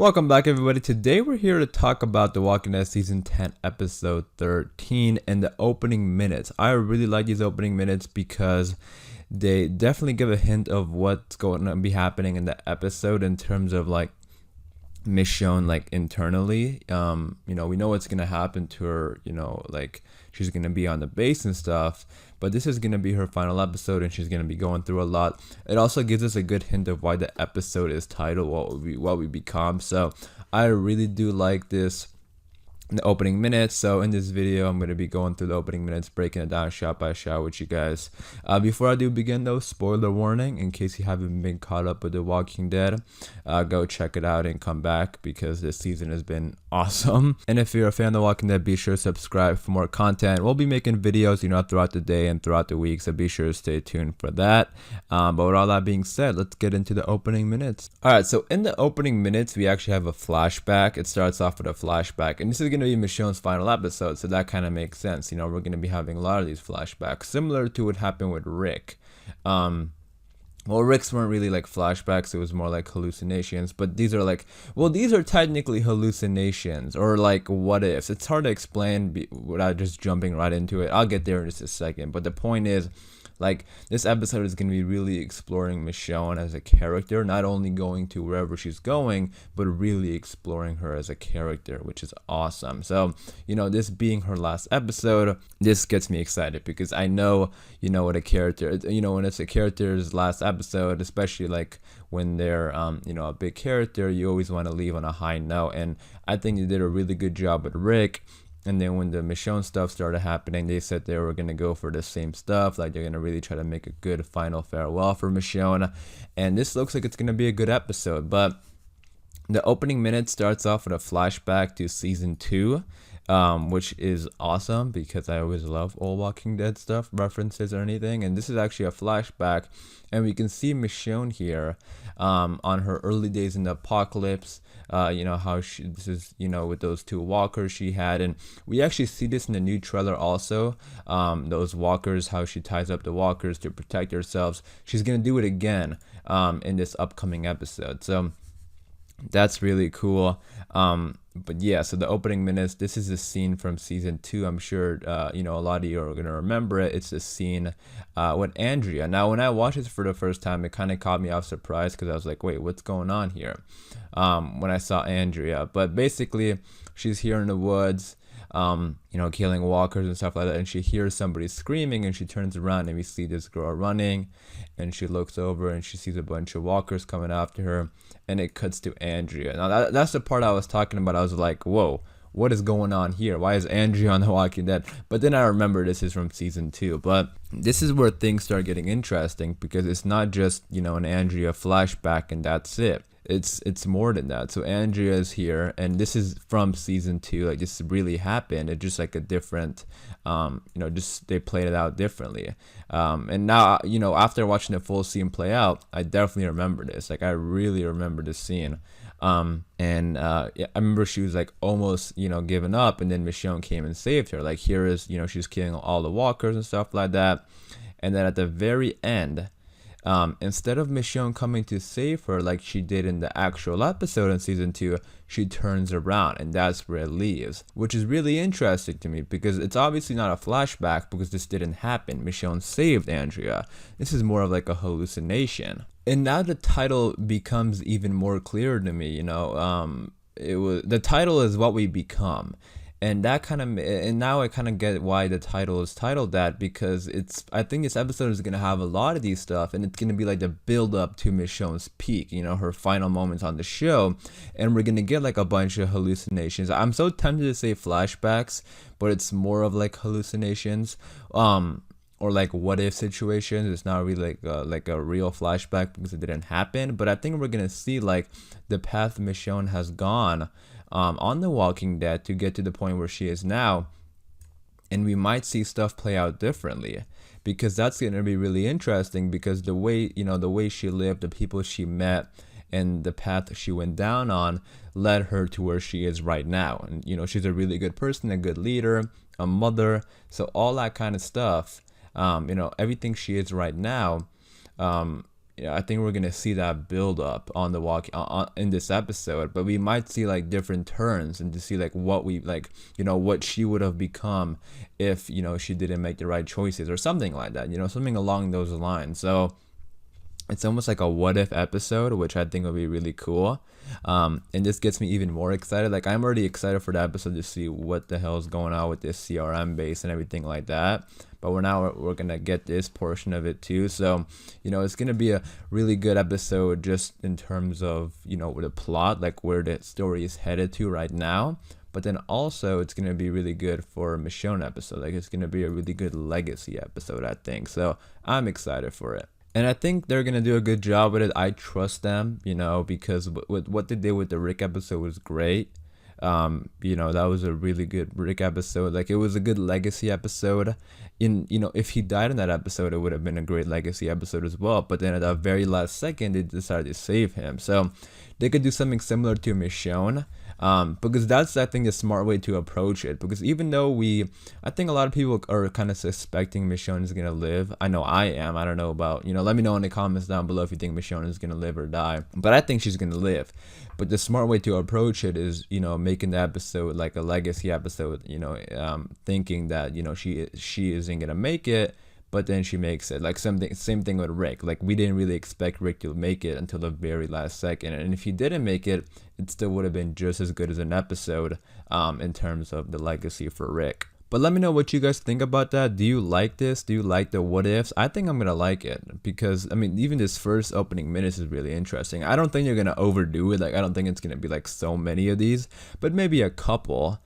Welcome back, everybody. Today we're here to talk about The Walking Dead Season 10, Episode 13, and the opening minutes. I really like these opening minutes because they definitely give a hint of what's going to be happening in the episode in terms of like Michonne, like internally. We know what's gonna happen to her, like she's gonna be on the base and stuff, but this is gonna be her final episode and she's gonna be going through a lot. It also gives us a good hint of why the episode is titled what we become. So I really do like this in the opening minutes. So in this video I'm going to be going through the opening minutes, breaking it down shot by shot with you guys. Before I do begin though, spoiler warning in case you haven't been caught up with The Walking Dead. Go check it out and come back because this season has been awesome. And if you're a fan of The Walking Dead, be sure to subscribe for more content. We'll be making videos throughout the day and throughout the week, so be sure to stay tuned for that. But with all that being said, let's get into the opening minutes. Alright, so in the opening minutes we actually have a flashback. It starts off with a flashback, and this is going to be Michonne's final episode, so that kind of makes sense. We're going to be having a lot of these flashbacks, similar to what happened with Rick. Well, Rick's weren't really like flashbacks, it was more like hallucinations, but these are technically hallucinations or like what ifs. It's hard to explain without just jumping right into it. I'll get there in just a second, but the point is, like, this episode is going to be really exploring Michonne as a character, not only going to wherever she's going, but really exploring her as a character, which is awesome. So, this being her last episode, this gets me excited because I know, what a character, when it's a character's last episode, especially like when they're, a big character, you always want to leave on a high note. And I think they did a really good job with Rick. And then when the Michonne stuff started happening, they said they were going to go for the same stuff. Like, they're going to really try to make a good final farewell for Michonne. And this looks like it's going to be a good episode. But the opening minute starts off with a flashback to Season 2, which is awesome because I always love old Walking Dead stuff, references or anything. And this is actually a flashback. And we can see Michonne here on her early days in the apocalypse. How this is, with those two walkers she had. And we actually see this in the new trailer also. Those walkers, how she ties up the walkers to protect herself. She's going to do it again in this upcoming episode. So that's really cool. But yeah, so the opening minutes, this is a scene from Season 2. I'm sure, a lot of you are going to remember it. It's a scene with Andrea. Now, when I watched this for the first time, it kind of caught me off surprise because I was like, wait, what's going on here? When I saw Andrea. But basically, she's here in the woods, killing walkers and stuff like that. And she hears somebody screaming and she turns around and we see this girl running. And she looks over and she sees a bunch of walkers coming after her. And it cuts to Andrea. Now, that's the part I was talking about. I was like, whoa, what is going on here? Why is Andrea on The Walking Dead? But then I remember this is from Season 2. But this is where things start getting interesting because it's not just, an Andrea flashback and that's it. It's more than that. So Andrea is here, and this is from Season 2. Like, this really happened. It's just like a different, just they played it out differently. And now, after watching the full scene play out, I definitely remember this. Like, I really remember this scene. I remember she was like almost, giving up, and then Michonne came and saved her. Like, here is, she's killing all the walkers and stuff like that. And then at the very end, instead of Michonne coming to save her like she did in the actual episode in Season 2, she turns around and that's where it leaves, which is really interesting to me because it's obviously not a flashback because this didn't happen. Michonne saved Andrea. This is more of like a hallucination. And now the title becomes even more clear to me. The title is What We Become. And now I kind of get why the title is titled that, because I think this episode is going to have a lot of these stuff, and it's going to be like the build up to Michonne's peak, her final moments on the show, and we're going to get like a bunch of hallucinations. I'm so tempted to say flashbacks, but it's more of like hallucinations, or like what if situations. It's not really like a real flashback because it didn't happen, but I think we're going to see like the path Michonne has gone on The Walking Dead to get to the point where she is now, and we might see stuff play out differently because that's going to be really interesting because the way she lived, the people she met, and the path she went down on led her to where she is right now. And she's a really good person, a good leader, a mother, so all that kind of stuff, everything she is right now, I think we're gonna see that build up on the walk in this episode, but we might see like different turns and to see like what we like, what she would have become if she didn't make the right choices or something like that, something along those lines. So it's almost like a what if episode, which I think will be really cool. And this gets me even more excited. Like, I'm already excited for the episode to see what the hell is going on with this CRM base and everything like that. But we're gonna get this portion of it too. So, it's gonna be a really good episode just in terms of, the plot, like where the story is headed to right now. But then also it's gonna be really good for Michonne episode. Like, it's gonna be a really good legacy episode, I think. So I'm excited for it. And I think they're going to do a good job with it. I trust them, because with what they did with the Rick episode was great. That was a really good Rick episode. Like, it was a good legacy episode. If he died in that episode, it would have been a great legacy episode as well. But then at the very last second, they decided to save him. So they could do something similar to Michonne. Because that's, I think, the smart way to approach it. Because even though I think a lot of people are kind of suspecting Michonne is going to live. I know I am. I don't know about, let me know in the comments down below if you think Michonne is going to live or die. But I think she's going to live. But the smart way to approach it is, making the episode like a legacy episode, thinking that, she isn't going to make it. But then she makes it. Like, same thing with Rick. Like, we didn't really expect Rick to make it until the very last second. And if he didn't make it, it still would have been just as good as an episode in terms of the legacy for Rick. But let me know what you guys think about that. Do you like this? Do you like the what ifs? I think I'm going to like it because, even this first opening minutes is really interesting. I don't think you're going to overdo it. Like, I don't think it's going to be like so many of these, but maybe a couple.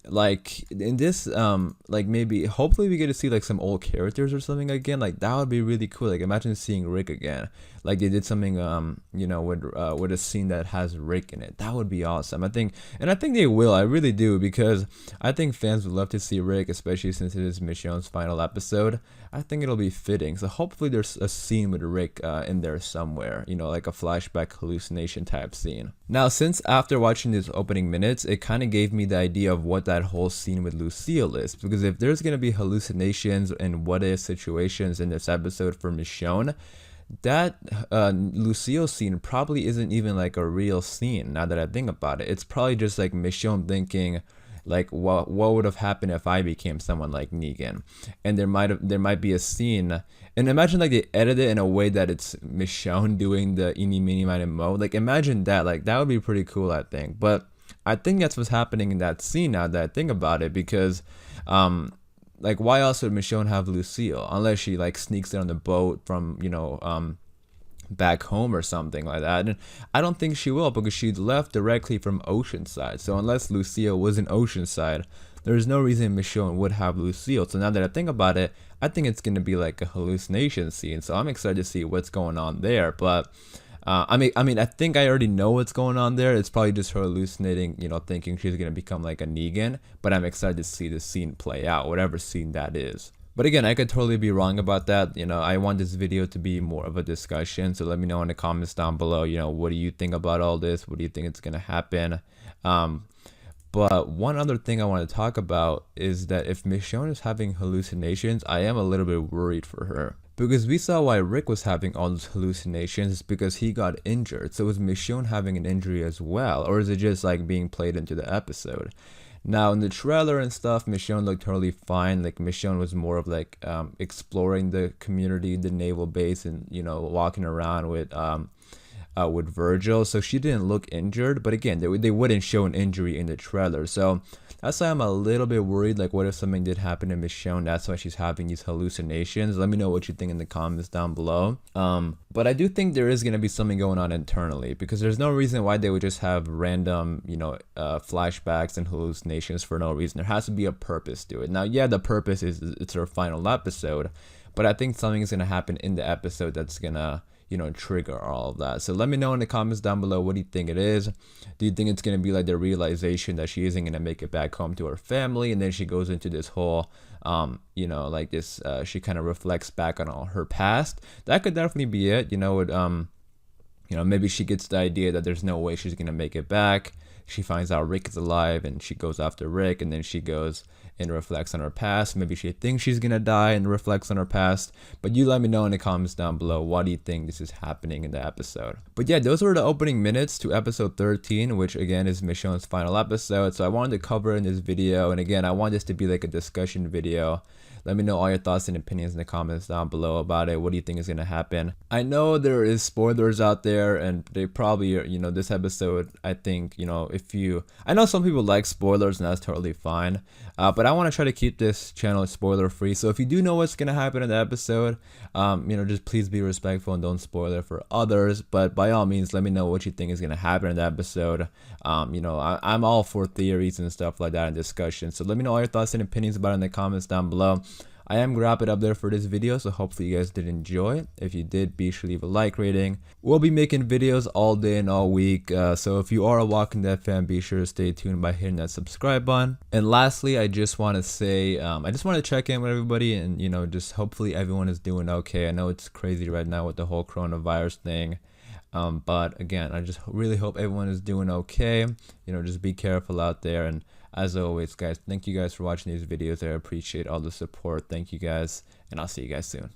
Like in this like maybe hopefully we get to see like some old characters or something again. Like, that would be really cool. Like, imagine seeing Rick again. Like, they did something with a scene that has Rick in it. That would be awesome. I think they will. I really do, because I think fans would love to see Rick, especially since it is Michonne's final episode. I think it'll be fitting. So hopefully there's a scene with Rick in there somewhere, like a flashback hallucination type scene. Now, since after watching these opening minutes, it kind of gave me the idea of what that whole scene with Lucille is. Because if there's going to be hallucinations and what if situations in this episode for Michonne, that Lucille scene probably isn't even like a real scene. Now that I think about it, it's probably just like Michonne thinking, like, what would have happened if I became someone like Negan. And there might be a scene, and imagine like they edit it in a way that it's Michonne doing the eeny meeny miny mo. Like, imagine that. Like, that would be pretty cool, I think. But I think that's what's happening in that scene now that I think about it, because like, why else would Michonne have Lucille unless she like sneaks in on the boat from back home or something like that? And I don't think she will, because she left directly from Oceanside. So unless Lucille was in Oceanside, there's no reason Michonne would have Lucille. So now that I think about it, I think it's gonna be like a hallucination scene. So I'm excited to see what's going on there. But I think I already know what's going on there. It's probably just her hallucinating, thinking she's gonna become like a Negan. But I'm excited to see the scene play out, whatever scene that is. But again, I could totally be wrong about that. I want this video to be more of a discussion. So let me know in the comments down below, what do you think about all this? What do you think it's gonna happen? But one other thing I want to talk about is that if Michonne is having hallucinations, I am a little bit worried for her. Because we saw why Rick was having all those hallucinations, because he got injured. So is Michonne having an injury as well? Or is it just like being played into the episode? Now, in the trailer and stuff, Michonne looked totally fine. Like, Michonne was more of like exploring the community, the naval base, and walking around with Virgil. So she didn't look injured. But again, they wouldn't show an injury in the trailer. So that's why I'm a little bit worried. Like, what if something did happen to Michonne? That's why she's having these hallucinations. Let me know what you think in the comments down below. But I do think there is going to be something going on internally, because there's no reason why they would just have random, flashbacks and hallucinations for no reason. There has to be a purpose to it. Now, yeah, the purpose is it's her final episode, but I think something is going to happen in the episode that's going to trigger all of that. So let me know in the comments down below, what do you think it is? Do you think it's going to be like the realization that she isn't going to make it back home to her family, and then she goes into this whole like this she kind of reflects back on all her past? That could definitely be it. You know, maybe she gets the idea that there's no way she's gonna make it back. She finds out Rick is alive and she goes after Rick, and then she goes and reflects on her past. Maybe she thinks she's gonna die and reflects on her past. But you let me know in the comments down below, what do you think this is happening in the episode? But yeah, those were the opening minutes to episode 13, which again is Michonne's final episode. So I wanted to cover in this video, and again, I want this to be like a discussion video. Let me know all your thoughts and opinions in the comments down below about it. What do you think is going to happen? I know there is spoilers out there, and they probably are, you know, this episode, I think, you know, I know some people like spoilers, and that's totally fine. But I want to try to keep this channel spoiler free. So if you do know what's going to happen in the episode, you know, just please be respectful and don't spoil it for others. But by all means, let me know what you think is going to happen in the episode. You know, I'm all for theories and stuff like that and discussion. So let me know all your thoughts and opinions about it in the comments down below. I am gonna wrap it up there for this video, so hopefully you guys did enjoy it. If you did, be sure to leave a like rating. We'll be making videos all day and all week, so if you are a Walking Dead fan, be sure to stay tuned by hitting that subscribe button. And lastly, I just want to say, I just want to check in with everybody, and you know, just hopefully everyone is doing okay. I know it's crazy right now with the whole coronavirus thing. But again, I just really hope everyone is doing okay. You know, just be careful out there. And as always, guys, thank you guys for watching these videos. I appreciate all the support. Thank you guys, and I'll see you guys soon.